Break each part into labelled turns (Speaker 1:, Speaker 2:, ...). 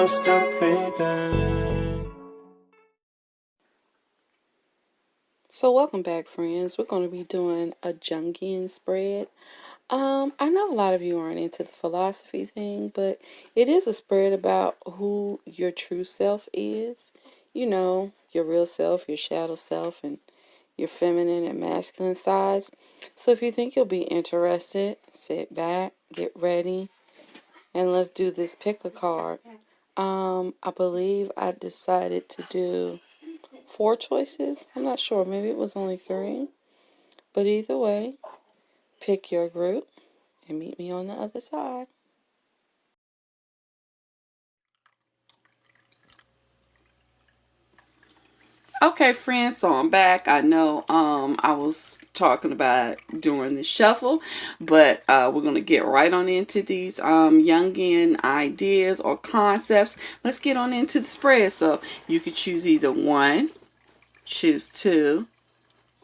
Speaker 1: I'm still breathing.
Speaker 2: So welcome back, friends. We're going to be doing a Jungian spread. I know a lot of you aren't into the philosophy thing, but it is a spread about who your true self is. You know, your real self, your shadow self, and your feminine and masculine sides. So if you think you'll be interested, sit back, get ready, and let's do this. Pick a card. I believe I decided to do 4 choices. I'm not sure. Maybe it was only 3. But either way, pick your group and meet me on the other side.
Speaker 3: Okay, friends, so I'm back. I know I was talking about doing the shuffle, but we're going to get right on into these Jungian ideas or concepts. Let's get on into the spread. So you could choose either 1, choose 2,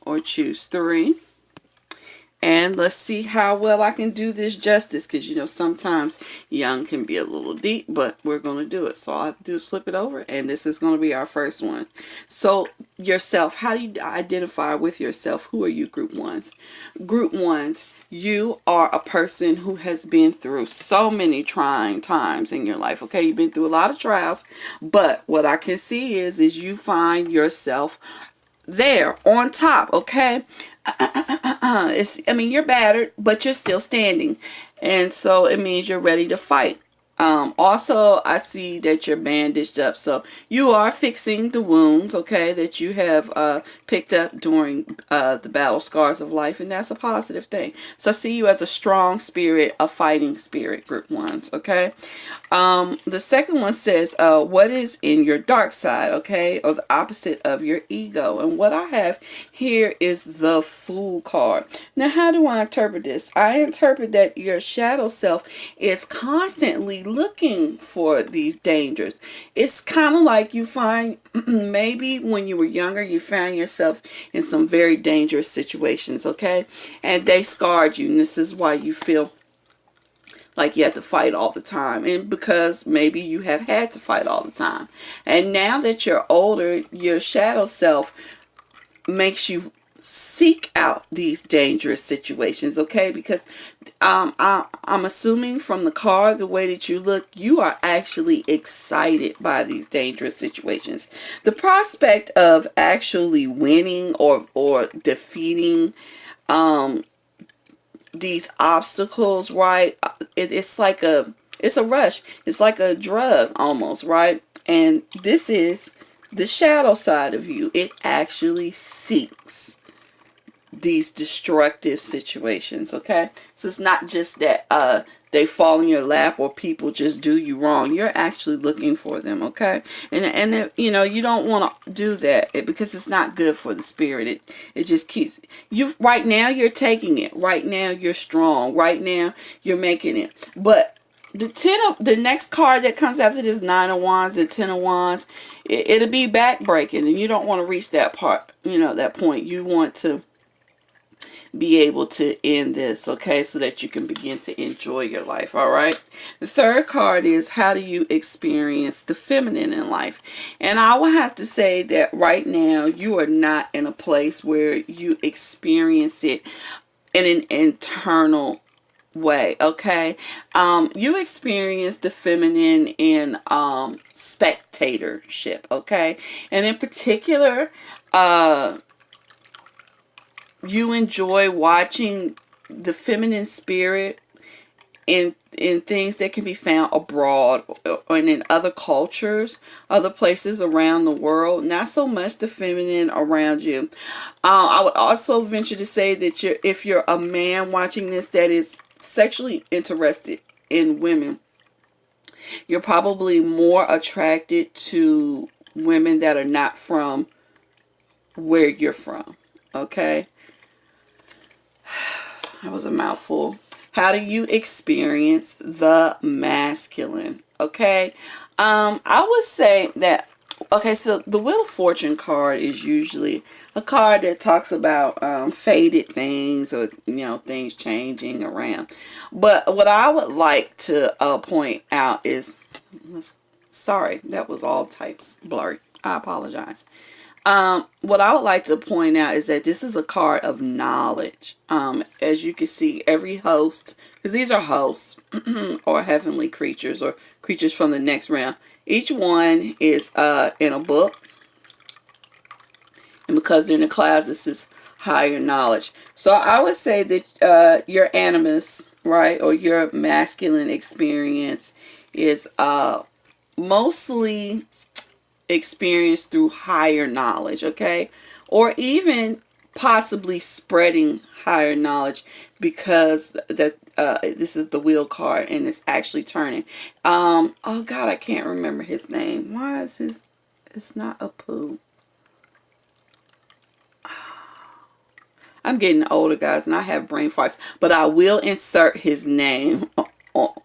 Speaker 3: or choose 3. And let's see how well I can do this justice, because you know sometimes Jung can be a little deep, but we're going to do it. So all I have to do is flip it over, and this is going to be our first one. So yourself, how do you identify with yourself? Who are you, group ones? Group ones, you are a person who has been through so many trying times in your life. Okay, you've been through a lot of trials, but what I can see is you find yourself there on top. Okay, I mean, you're battered, but you're still standing, and so it means you're ready to fight. Also, I see that you're bandaged up, so you are fixing the wounds, okay, that you have picked up during the battle scars of life, and that's a positive thing. So I see you as a strong spirit, a fighting spirit, group ones, okay. The second one says, what is in your dark side, okay, or the opposite of your ego. And what I have here is the Fool card. Now, how do I interpret this? I interpret that your shadow self is constantly looking for these dangers. It's kind of like you find, maybe when you were younger, you found yourself in some very dangerous situations, okay, and they scarred you, and this is why you feel like you have to fight all the time, and because maybe you have had to fight all the time, and now that you're older, your shadow self makes you seek out these dangerous situations, okay, because I'm assuming from the card, the way that you look, you are actually excited by these dangerous situations. The prospect of actually winning or defeating these obstacles, right? It's a rush. It's like a drug almost, right? And this is the shadow side of you. It actually seeks these destructive situations, okay? So it's not just that they fall in your lap or people just do you wrong. You're actually looking for them, okay? And if, you know, you don't want to do that because it's not good for the spirit. It just keeps you. Right now you're taking it. Right now you're strong. Right now you're making it. But the next card that comes after this, 9 of Wands and 10 of Wands, it'll be backbreaking, and you don't want to reach that part, you know, that point. You want to be able to end this, okay, so that you can begin to enjoy your life. All right, the third card is, how do you experience the feminine in life? And I will have to say that right now you are not in a place where you experience it in an internal way, okay. You experience the feminine in spectatorship, okay, and in particular you enjoy watching the feminine spirit in things that can be found abroad and in other cultures, other places around the world. Not so much the feminine around you. I would also venture to say that if you're a man watching this that is sexually interested in women, you're probably more attracted to women that are not from where you're from, okay. That was a mouthful. How do you experience the masculine? Okay. I would say that, okay, so the Wheel of Fortune card is usually a card that talks about faded things, or, you know, things changing around. But what I would like to point out is, let's Sorry, that was all types blurry. I apologize. What I would like to point out is that this is a card of knowledge. As you can see, every host, because these are hosts or heavenly creatures or creatures from the next realm. Each one is in a book, and because they're in a class, this is higher knowledge. So I would say that your animus, right, or your masculine experience is mostly experienced through higher knowledge, okay, or even possibly spreading higher knowledge, because that this is the wheel card and it's actually turning. Oh God, I can't remember his name. Why is his? It's not a poo. I'm getting older, guys, and I have brain farts, but I will insert his name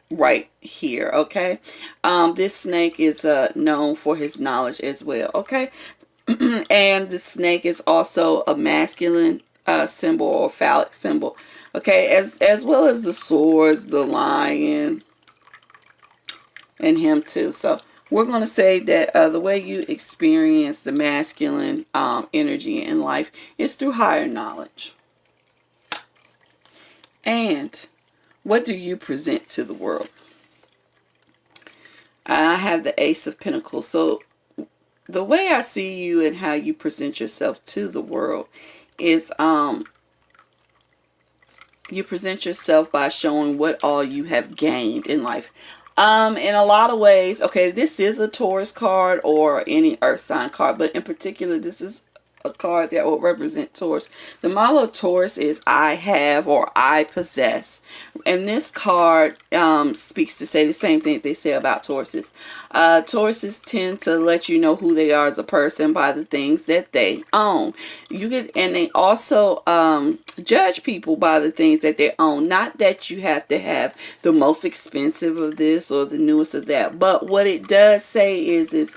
Speaker 3: right here, okay? This snake is known for his knowledge as well, okay? And the snake is also a masculine symbol or phallic symbol, okay? As well as the swords, the lion, and him too. So we're going to say that the way you experience the masculine energy in life is through higher knowledge. And what do you present to the world? I have the Ace of Pentacles. So the way I see you and how you present yourself to the world is you present yourself by showing what all you have gained in life. In a lot of ways, okay, this is a Taurus card or any earth sign card, but in particular, this is a card that will represent Taurus. The model of Taurus is I have or I possess. And this card speaks to say the same thing they say about Tauruses. Tauruses tend to let you know who they are as a person by the things that they own. And they also judge people by the things that they own. Not that you have to have the most expensive of this or the newest of that. But what it does say is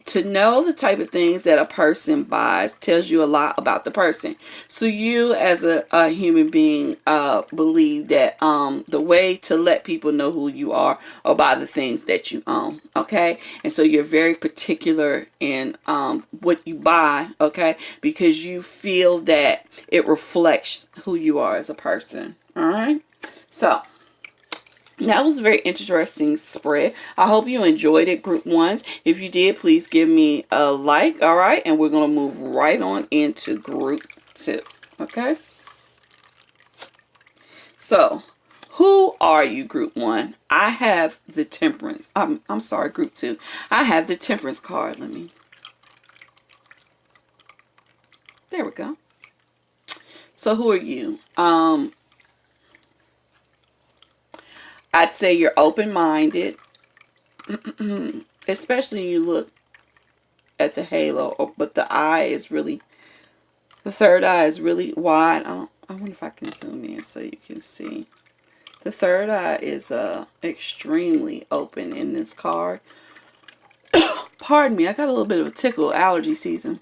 Speaker 3: to know the type of things that a person buys tells you a lot about the person. So you as a human being believe that the way to let people know who you are by the things that you own, okay? And so you're very particular in what you buy, okay? Because you feel that it reflects who you are as a person, all right? So that was a very interesting spread. I hope you enjoyed it, group ones. If you did, please give me a like, all right? And we're going to move right on into group two, okay? So, who are you, group one? I have the Temperance. I'm sorry, group two. I have the Temperance card. There we go. So, who are you? I'd say you're open-minded, especially when you look at the halo, but the eye is really, the third eye is really wide. I wonder if I can zoom in so you can see. The third eye is extremely open in this card. Pardon me, I got a little bit of a tickle, allergy season.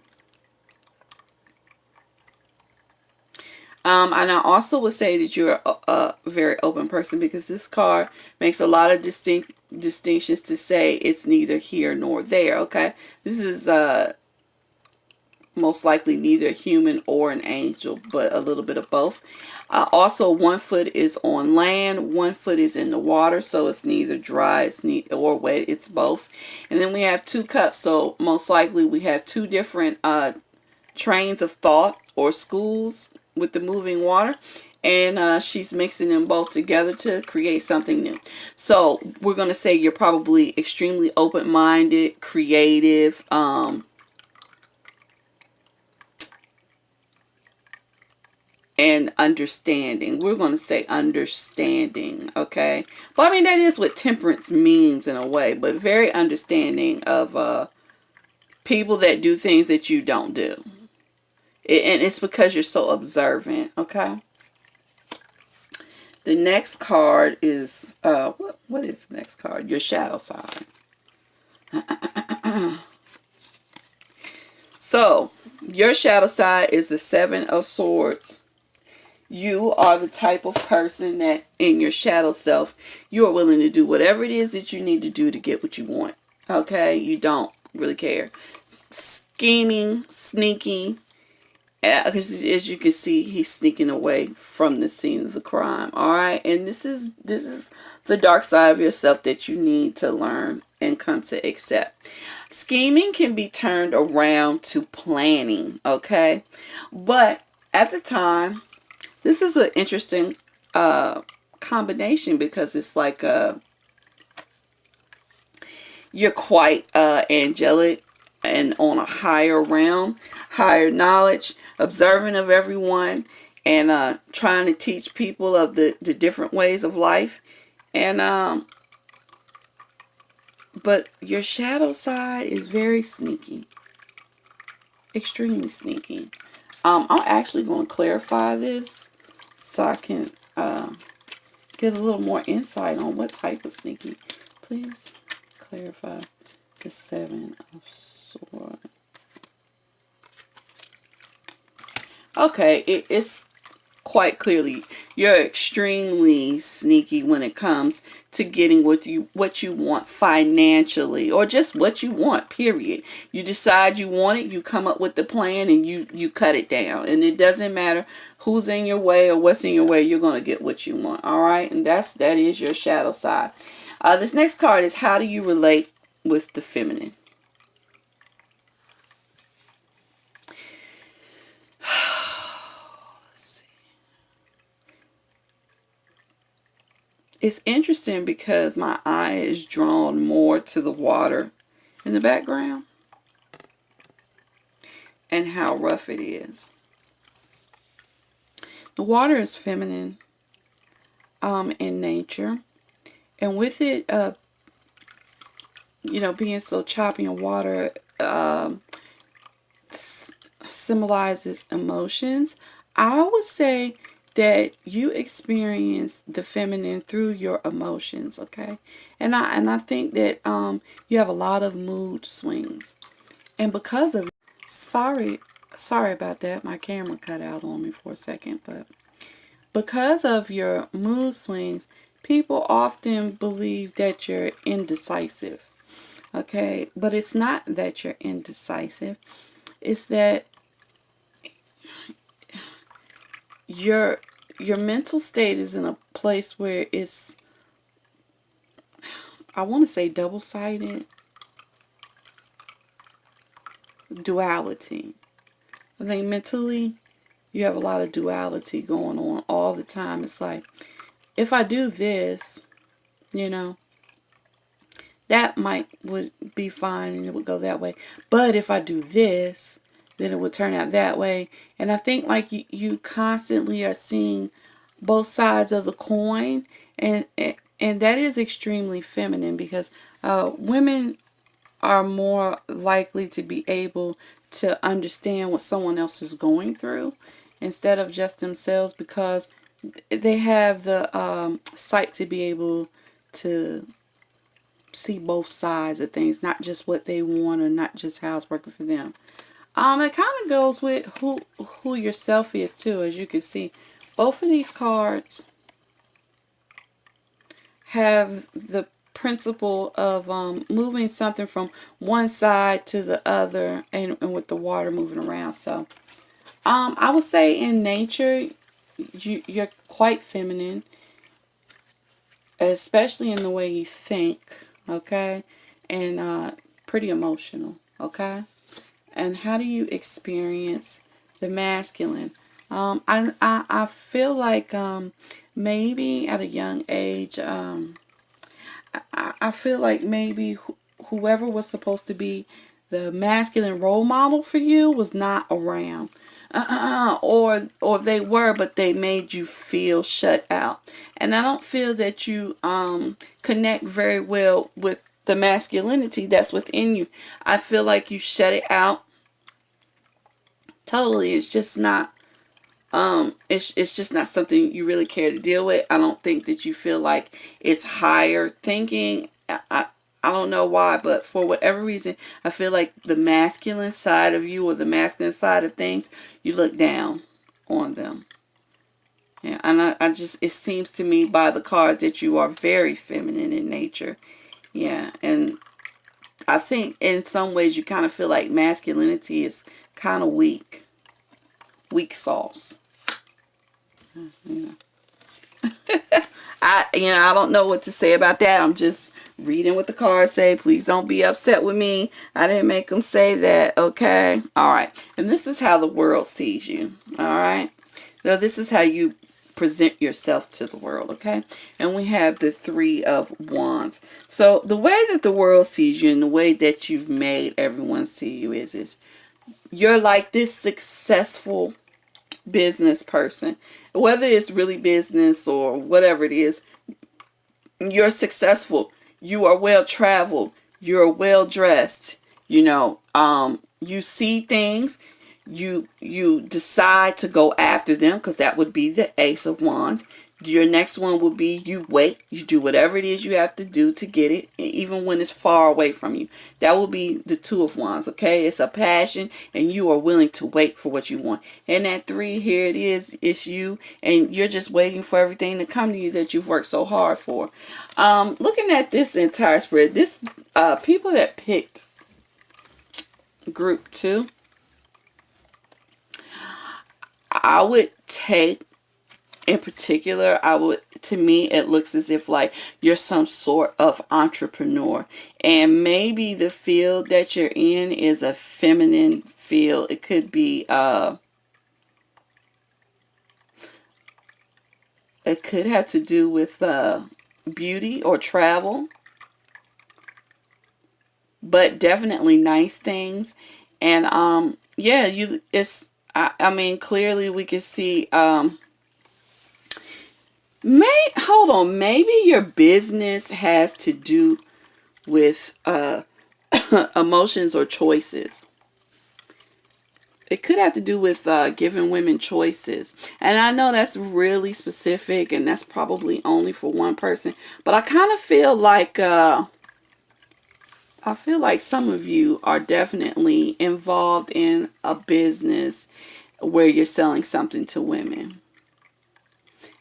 Speaker 3: And I also would say that you're a very open person, because this card makes a lot of distinctions to say it's neither here nor there, okay? This is most likely neither human or an angel, but a little bit of both. Also, 1 foot is on land, 1 foot is in the water, so it's neither dry or wet, it's both. And then we have 2 cups, so most likely we have 2 different trains of thought or schools with the moving water, and she's mixing them both together to create something new. So we're going to say you're probably extremely open-minded, creative, and understanding. We're going to say understanding, okay? Well, I mean, that is what temperance means in a way, but very understanding of people that do things that you don't do. And it's because you're so observant, okay? The next card is, what is the next card? Your shadow side. So, your shadow side is the 7 of Swords. You are the type of person that in your shadow self, you are willing to do whatever it is that you need to do to get what you want. Okay? You don't really care. Scheming, sneaky, because as you can see, he's sneaking away from the scene of the crime. All right, and this is the dark side of yourself that you need to learn and come to accept. Scheming can be turned around to planning. Okay, but at the time, this is an interesting combination, because it's like you're quite angelic and on a higher realm, higher knowledge, observant of everyone, and trying to teach people of the different ways of life. And but your shadow side is very sneaky, extremely sneaky. I'm actually going to clarify this so I can get a little more insight on what type of sneaky. Please clarify the Seven of Swords. Okay, it's quite clearly you're extremely sneaky when it comes to getting what you want financially, or just what you want, period. You decide you want it, you come up with the plan, and you cut it down, and it doesn't matter who's in your way or what's in your way. You're going to get what you want. All right, and that is your shadow side. This next card is, how do you relate with the feminine? It's interesting because my eye is drawn more to the water in the background and how rough it is. The water is feminine in nature, and with it being so choppy in water, symbolizes emotions. I would say that you experience the feminine through your emotions, okay? And I think that you have a lot of mood swings. And because of sorry about that. My camera cut out on me for a second, but because of your mood swings, people often believe that you're indecisive. Okay? But it's not that you're indecisive. It's that your mental state is in a place where it's, I want to say, double-sided duality. I think mentally you have a lot of duality going on all the time. It's like, if I do this, that would be fine and it would go that way. But if I do this, then it would turn out that way. And I think like you constantly are seeing both sides of the coin, and that is extremely feminine, because women are more likely to be able to understand what someone else is going through instead of just themselves, because they have the sight to be able to see both sides of things, not just what they want or not just how it's working for them. It kind of goes with who yourself is too. As you can see, both of these cards have the principle of moving something from one side to the other, and with the water moving around. So I would say in nature you're quite feminine, especially in the way you think, okay, and pretty emotional, okay. And how do you experience the masculine? I feel like maybe at a young age, I feel like maybe whoever was supposed to be the masculine role model for you was not around. Or they were, but they made you feel shut out. And I don't feel that you connect very well with the masculinity that's within you. I feel like you shut it out totally. It's just not it's just not something you really care to deal with. I don't think that you feel like it's higher thinking. I don't know why, but for whatever reason, I feel like the masculine side of you, or the masculine side of things, you look down on them. Yeah, and I just, it seems to me by the cards that you are very feminine in nature. Yeah, and I think in some ways you kind of feel like masculinity is kind of weak sauce. You I don't know what to say about that. I'm just reading what the cards say. Please don't be upset with me. I didn't make them say that. Okay. All right. And this is how the world sees you. All right. Now this is how you present yourself to the world. Okay. And we have the Three of Wands. So the way that the world sees you and the way that you've made everyone see you is you're like this successful business person, whether it's really business or whatever it is. You're successful, you are well traveled, you're well dressed, you see things, you decide to go after them, because that would be the Ace of Wands. Your next one would be you wait, you do whatever it is you have to do to get it, even when it's far away from you. That will be the Two of Wands. Okay, it's a passion and you are willing to wait for what you want. And that three, here it is, it's you, and you're just waiting for everything to come to you that you've worked so hard for. Looking at this entire spread, this people that picked group 2, I would take, in particular, to me, it looks as if like you're some sort of entrepreneur, and maybe the field that you're in is a feminine field. It could be, it could have to do with beauty or travel, but definitely nice things. And yeah, I mean, clearly we can see, hold on, maybe your business has to do with emotions or choices. It could have to do with giving women choices. And I know that's really specific and that's probably only for one person, but I kind of feel like some of you are definitely involved in a business where you're selling something to women.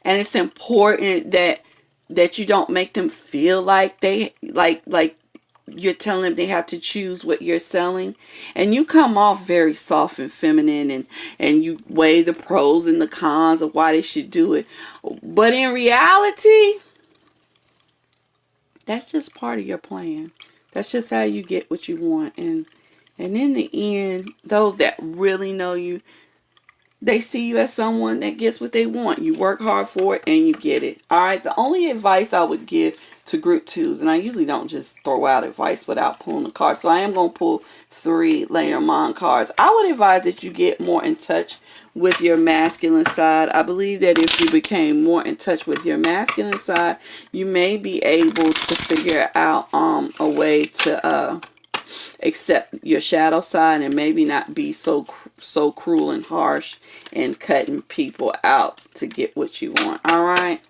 Speaker 3: And it's important that you don't make them feel like they like you're telling them they have to choose what you're selling. And you come off very soft and feminine, and you weigh the pros and the cons of why they should do it. But in reality, that's just part of your plan. That's just how you get what you want. And in the end, those that really know you, they see you as someone that gets what they want. You work hard for it and you get it. All right. The only advice I would give to group 2s, and I usually don't just throw out advice without pulling a card, so I am going to pull 3 Lenormand cards. I would advise that you get more in touch with your masculine side. I believe that if you became more in touch with your masculine side, you may be able to figure out a way to accept your shadow side and maybe not be so cruel and harsh and cutting people out to get what you want. All right,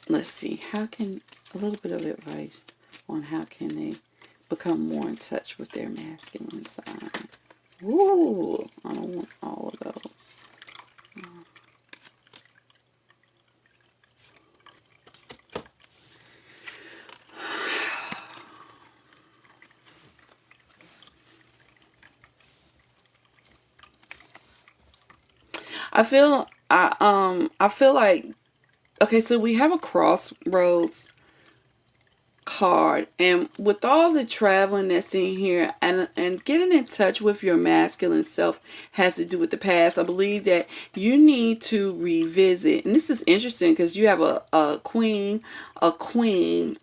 Speaker 3: let's see, how can a little bit of advice on how can they become more in touch with their masculine side. Ooh, I don't want all of those. I feel like, okay, so we have a crossroads card, and with all the traveling that's in here, and getting in touch with your masculine self has to do with the past. I believe that you need to revisit, and this is interesting because you have a queen,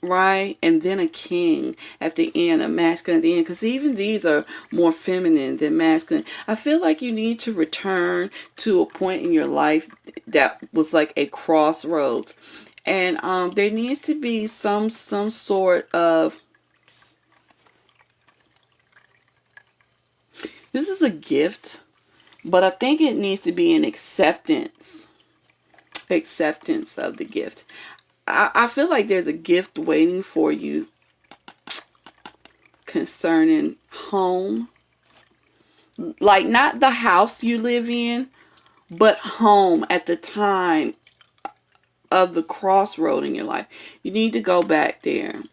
Speaker 3: right, and then a king at the end, a masculine at the end, because even these are more feminine than masculine. I feel like you need to return to a point in your life that was like a crossroads. And there needs to be some sort of, this is a gift, but I think it needs to be an acceptance of the gift. I feel like there's a gift waiting for you concerning home, like not the house you live in, but home at the time of the crossroad in your life. You need to go back there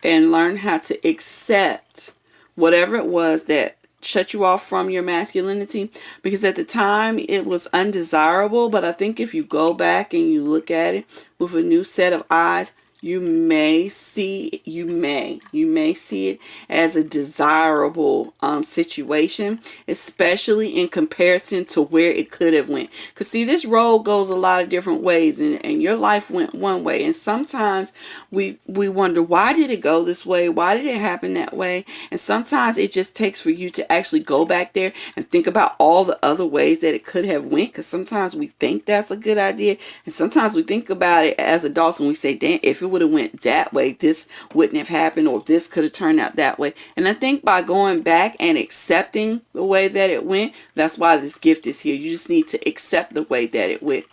Speaker 3: and learn how to accept whatever it was that shut you off from your masculinity, because at the time it was undesirable. But I think if you go back and you look at it with a new set of eyes, you may see it as a desirable situation, especially in comparison to where it could have went. Because see, this road goes a lot of different ways, and your life went one way, and sometimes we wonder, why did it go this way? Why did it happen that way? And sometimes it just takes for you to actually go back there and think about all the other ways that it could have went. Because sometimes we think that's a good idea, and sometimes we think about it as adults and we say, damn, if it would have went that way, this wouldn't have happened, or this could have turned out that way. And I think by going back and accepting the way that it went, that's why this gift is here. You just need to accept the way that it went.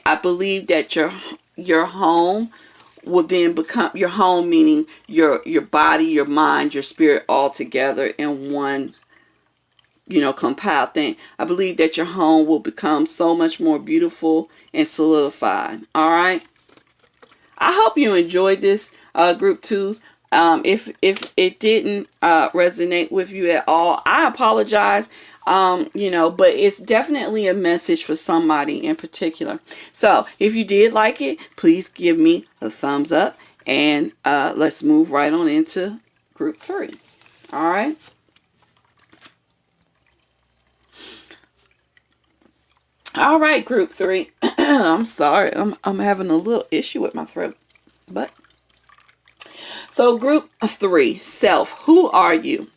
Speaker 3: I believe that your home will then become your home, meaning your body, your mind, your spirit, all together in one, compiled thing. I believe that your home will become so much more beautiful and solidified. All right. I hope you enjoyed this group twos. If it didn't resonate with you at all, I apologize. But it's definitely a message for somebody in particular. So if you did like it, please give me a thumbs up, and let's move right on into group 3. All right. All right, group 3. I'm sorry. I'm having a little issue with my throat. But so group 3, self. Who are you?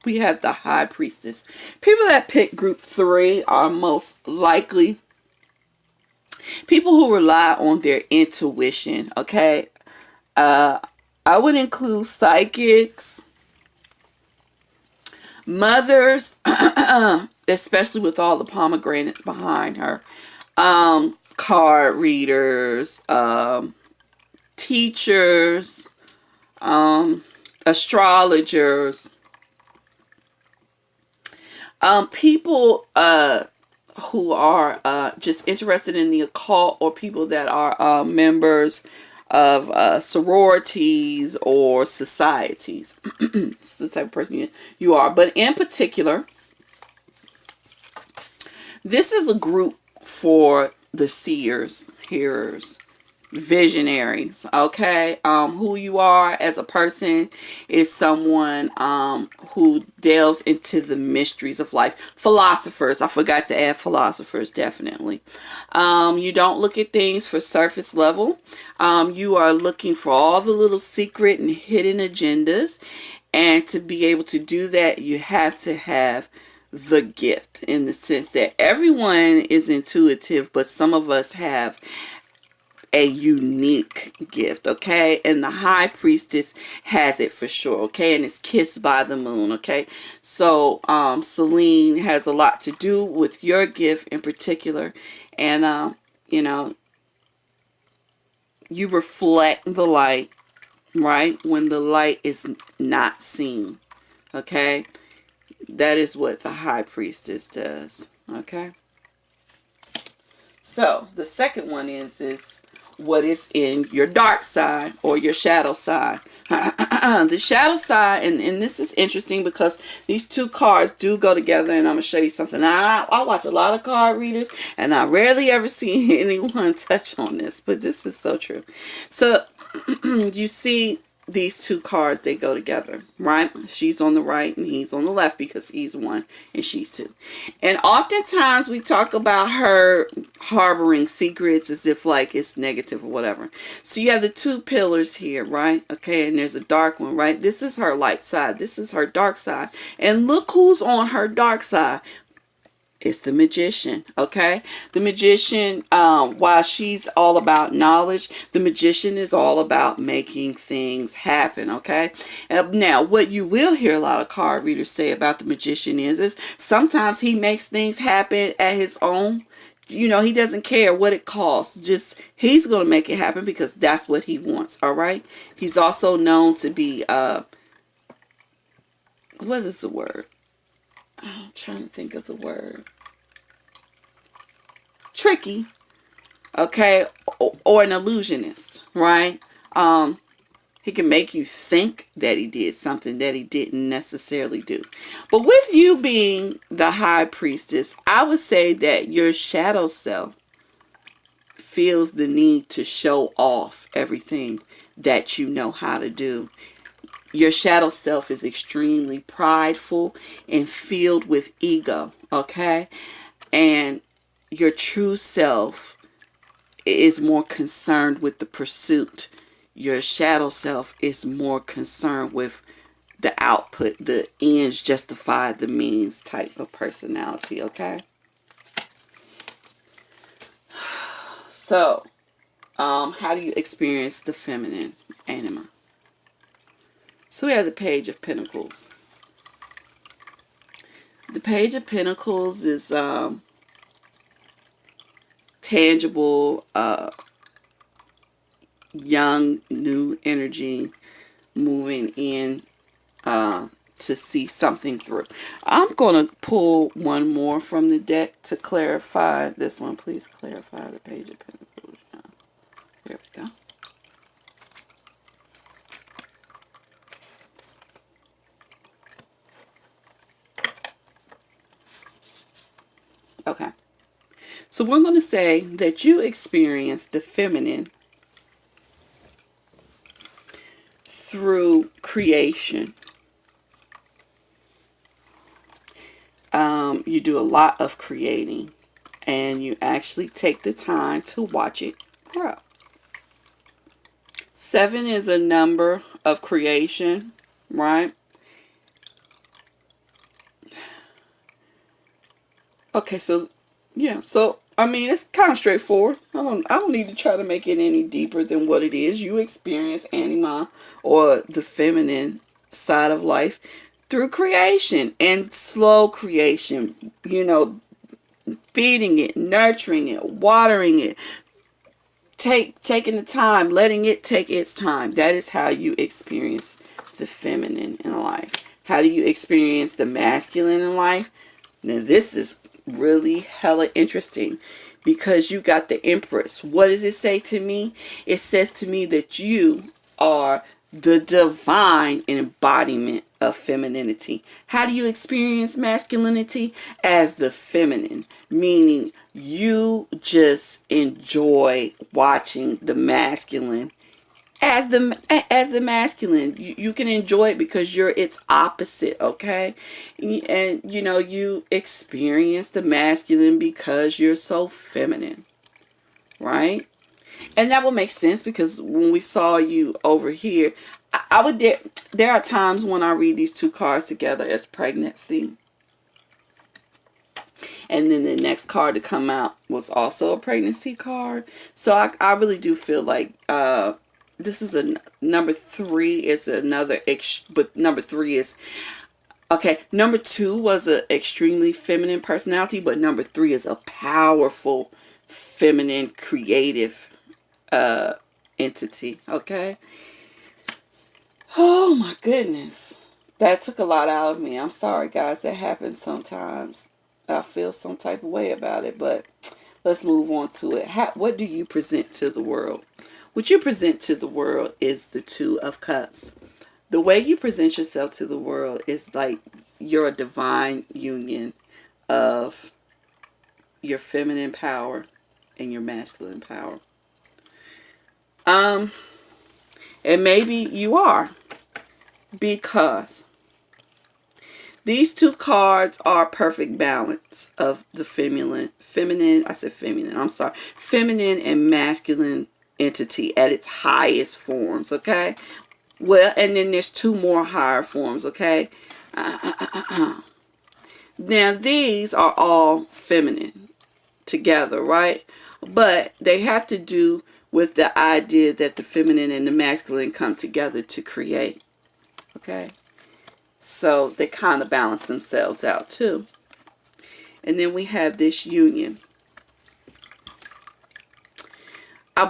Speaker 3: We have the High Priestess. People that pick group 3 are most likely people who rely on their intuition. Okay. I would include psychics, mothers, especially with all the pomegranates behind her, card readers, teachers, astrologers, people who are just interested in the occult, or people that are members of sororities or societies. It's the type of person you are. But in particular, this is a group for the seers, hearers, visionaries. Okay. Who you are as a person is someone who delves into the mysteries of life. Philosophers. I forgot to add philosophers, definitely. You don't look at things for surface level. You are looking for all the little secret and hidden agendas, and to be able to do that, you have to have the gift, in the sense that everyone is intuitive, but some of us have a unique gift. Okay. And the High Priestess has it for sure. Okay. And it's kissed by the moon. Okay. So Celine has a lot to do with your gift in particular. And you reflect the light, right, when the light is not seen. Okay. That is what the High Priestess does. Okay. So the second one is what is in your dark side, or your shadow side. The shadow side, and this is interesting because these two cards do go together, and I'm going to show you something. I watch a lot of card readers, and I rarely ever see anyone touch on this, but this is so true. So you see these two cards, they go together, right? She's on the right and he's on the left, because he's 1 and she's 2. And oftentimes we talk about her harboring secrets as if like it's negative or whatever. So you have the 2 pillars here, right? Okay, and there's a dark one, right? This is her light side. This is her dark side. And look who's on her dark side. It's the Magician. Okay, the Magician, while she's all about knowledge, the Magician is all about making things happen. Okay, now what you will hear a lot of card readers say about the Magician is sometimes he makes things happen at his own. He doesn't care what it costs. Just he's going to make it happen because that's what he wants. All right. He's also known to be what is the word? I'm trying to think of the word. Tricky. Okay. or an illusionist, right? He can make you think that he did something that he didn't necessarily do. But with you being the high priestess, I would say that your shadow self feels the need to show off everything that you know how to do. Your shadow self is extremely prideful and filled with ego, okay? And your true self is more concerned with the pursuit. Your shadow self is more concerned with the output, the ends justify the means type of personality, okay? So, how do you experience the feminine anima? So we have the Page of Pentacles. The Page of Pentacles is tangible, young, new energy moving in to see something through. I'm going to pull one more from the deck to clarify this one. Please clarify the Page of Pentacles. There we go. Okay. So we're going to say that you experience the feminine through creation. You do a lot of creating, and you actually take the time to watch it grow. 7 is a number of creation, right? Okay, so yeah, so I mean it's kind of straightforward. I don't need to try to make it any deeper than what it is. You experience anima, or the feminine side of life, through creation and slow creation. You know, feeding it, nurturing it, watering it, taking the time, letting it take its time. That is how you experience the feminine in life. How do you experience the masculine in life? Now this is really hella interesting, because you got the Empress. What does it say to me? It says to me that you are the divine embodiment of femininity. How do you experience masculinity? As the feminine, meaning you just enjoy watching the masculine as the masculine. You can enjoy it because you're its opposite, okay? And you know, you experience the masculine because you're so feminine, right? And that would make sense, because when we saw you over here, I would there are times when I read these two cards together as pregnancy, and then the next card to come out was also a pregnancy card. So I really do feel like this is a number 3 is another but number 3 is okay. Number 2 was an extremely feminine personality, but number 3 is a powerful feminine creative entity. Okay. Oh my goodness, that took a lot out of me. I'm sorry guys, that happens sometimes. I feel some type of way about it, but let's move on to it. What do you present to the world? What you present to the world is the 2 of Cups. The way you present yourself to the world is like you're a divine union of your feminine power and your masculine power. And maybe you are, because these 2 cards are perfect balance of the feminine, feminine and masculine entity at its highest forms, okay? Well, and then there's 2 more higher forms, okay? Now, these are all feminine together, right? But they have to do with the idea that the feminine and the masculine come together to create, okay? So they kind of balance themselves out too. And then we have this union.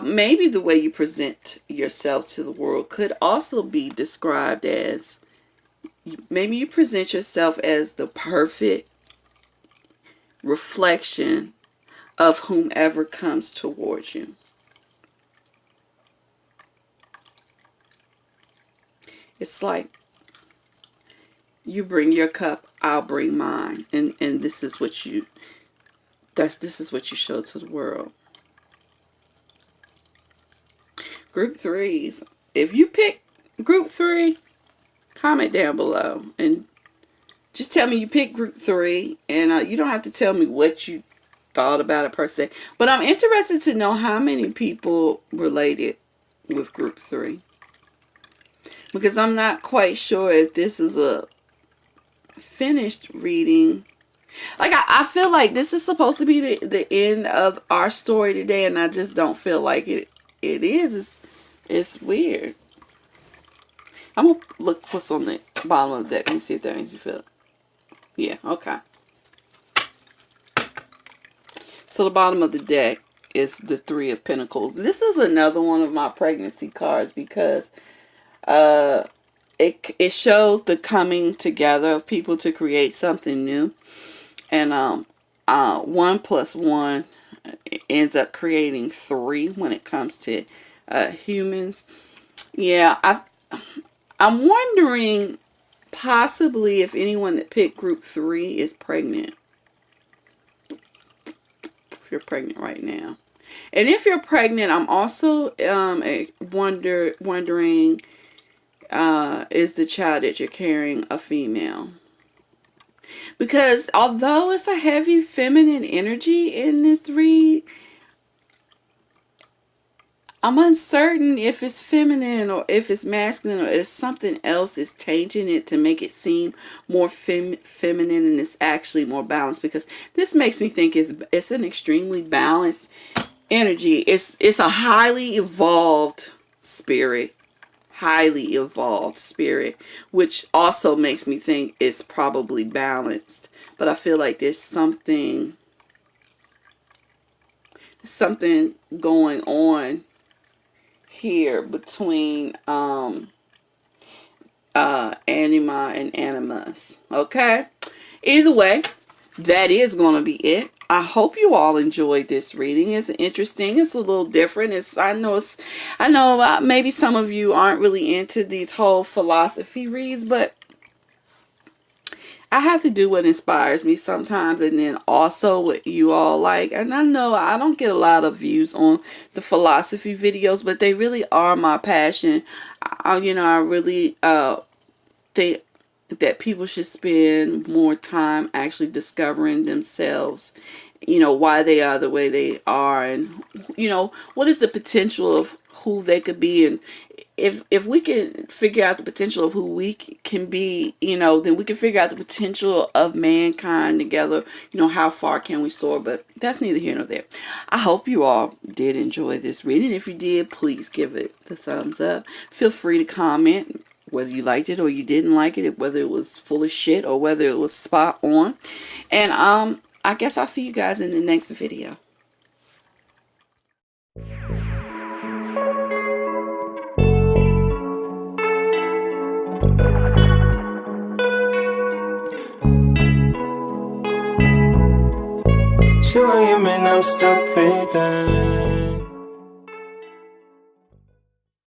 Speaker 3: Maybe the way you present yourself to the world could also be described as, maybe you present yourself as the perfect reflection of whomever comes towards you. It's like you bring your cup, I'll bring mine, and this is what you show to the world. Group threes. If you pick group 3, comment down below and just tell me you picked group 3, and you don't have to tell me what you thought about it per se, but I'm interested to know how many people related with group 3, because I'm not quite sure if this is a finished reading. Like, I feel like this is supposed to be the end of our story today, and I just don't feel like it is. It's weird. I'm gonna look what's on the bottom of the deck. Let me see if that makes you feel it. Yeah, okay. So the bottom of the deck is the 3 of Pentacles. This is another one of my pregnancy cards because it shows the coming together of people to create something new. And 1 plus 1 ends up creating 3 when it comes to humans. Yeah, I'm wondering possibly if anyone that picked group 3 is pregnant. If you're pregnant right now. And if you're pregnant, I'm also wondering is the child that you're carrying a female? Because although it's a heavy feminine energy in this read, I'm uncertain if it's feminine or if it's masculine, or if something else is tainting it to make it seem more feminine and it's actually more balanced. Because this makes me think it's an extremely balanced energy. It's a highly evolved spirit. Highly evolved spirit, which also makes me think it's probably balanced. But I feel like there's something going on here between anima and animus. Okay, either way, that is going to be it. I hope you all enjoyed this reading. It's interesting. It's a little different. I know maybe some of you aren't really into these whole philosophy reads, but I have to do what inspires me sometimes, and then also what you all like. And I know I don't get a lot of views on the philosophy videos, but they really are my passion. I really think that people should spend more time actually discovering themselves, why they are the way they are, and what is the potential of who they could be. And if we can figure out the potential of who we can be, then we can figure out the potential of mankind together. How far can we soar? But that's neither here nor there. I hope you all did enjoy this reading. If you did, please give it the thumbs up. Feel free to comment whether you liked it or you didn't like it, whether it was full of shit or whether it was spot on. And I guess I'll see you guys in the next video.
Speaker 1: You and I'm still breathing.